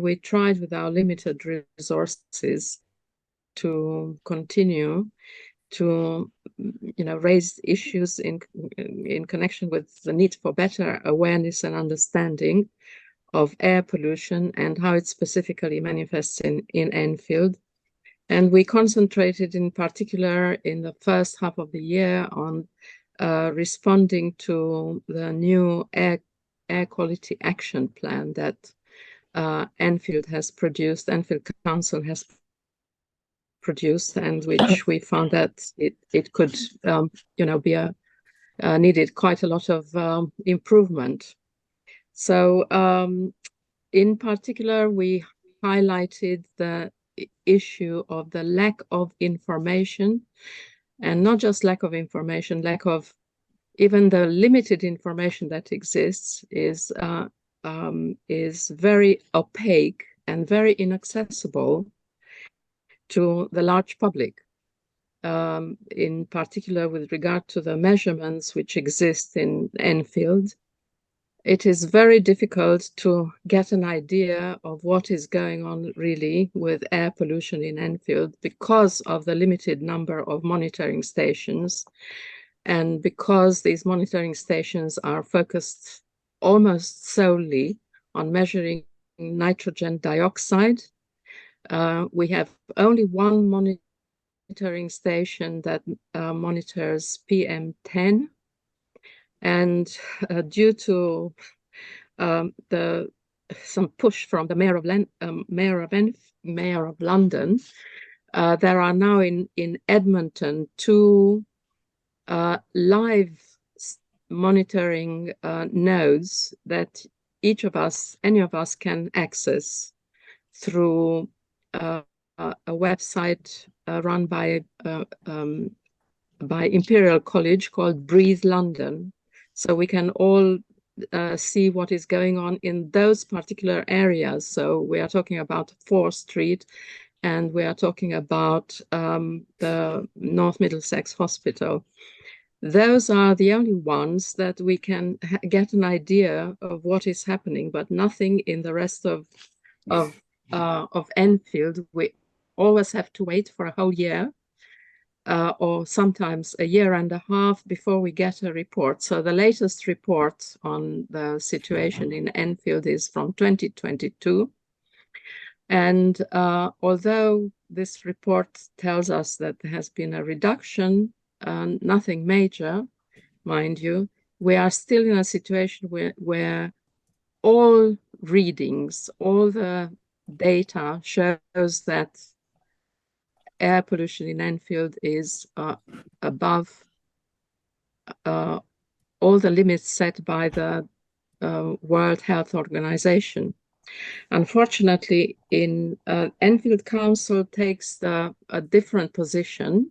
we tried with our limited resources to continue to raise issues in connection with the need for better awareness and understanding of air pollution and how it specifically manifests in Enfield. And we concentrated in particular in the first half of the year on responding to the new air quality action plan that Enfield Council has produced, and which we found that it could be needed quite a lot of improvement. So in particular, we highlighted the issue of the lack of information, and not just lack of information, lack of even the limited information that exists is very opaque and very inaccessible to the large public, in particular with regard to the measurements which exist in Enfield. It is very difficult to get an idea of what is going on really with air pollution in Enfield because of the limited number of monitoring stations, and because these monitoring stations are focused almost solely on measuring nitrogen dioxide. We have only one monitoring station that monitors PM10. And due to some push from the mayor of London, there are now in Edmonton 2 live monitoring nodes that any of us can access through a website run by Imperial College called Breathe London. So we can all see what is going on in those particular areas. So we are talking about 4th Street, and we are talking about the North Middlesex Hospital. Those are the only ones that we can get an idea of what is happening, but nothing in the rest of Enfield. We always have to wait for a whole year, or sometimes a year and a half before we get a report. So the latest report on the situation in Enfield is from 2022. And although this report tells us that there has been a reduction, nothing major, mind you, we are still in a situation where all readings, all the data shows that air pollution in Enfield is above all the limits set by the World Health Organization. Unfortunately, Enfield Council takes a different position,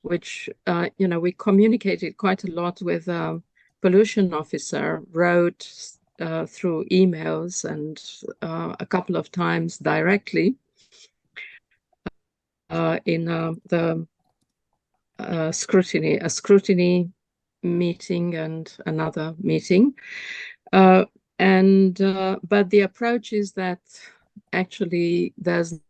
which we communicated quite a lot with pollution officer, wrote through emails and a couple of times directly in the scrutiny meeting and another meeting. But the approach is that actually there's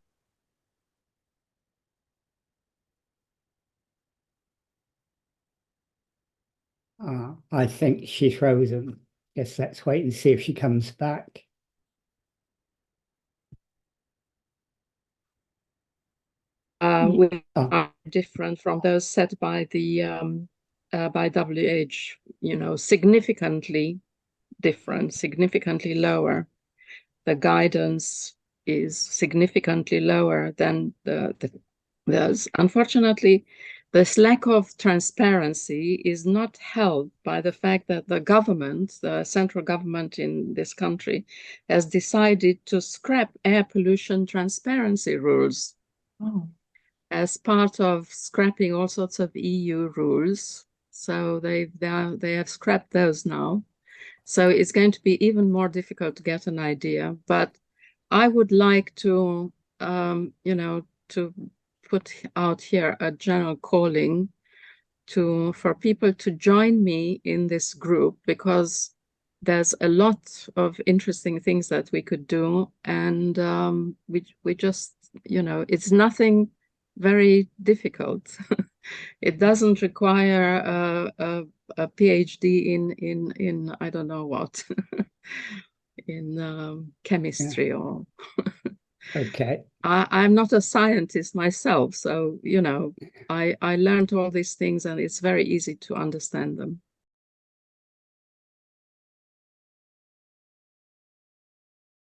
I think she's frozen. Guess let's wait and see if she comes back. We are different from those set by the by WH, significantly different, significantly lower. The guidance is significantly lower than those. Unfortunately, this lack of transparency is not helped by the fact that the government, the central government in this country, has decided to scrap air pollution transparency rules. Oh. As part of scrapping all sorts of EU rules. So they have scrapped those now. So it's going to be even more difficult to get an idea. But I would like to, to put out here a general calling for people to join me in this group, because there's a lot of interesting things that we could do, and we just, it's nothing very difficult. It doesn't require a PhD in I don't know what, in chemistry or. Okay. I'm not a scientist myself, so I learned all these things, and it's very easy to understand them.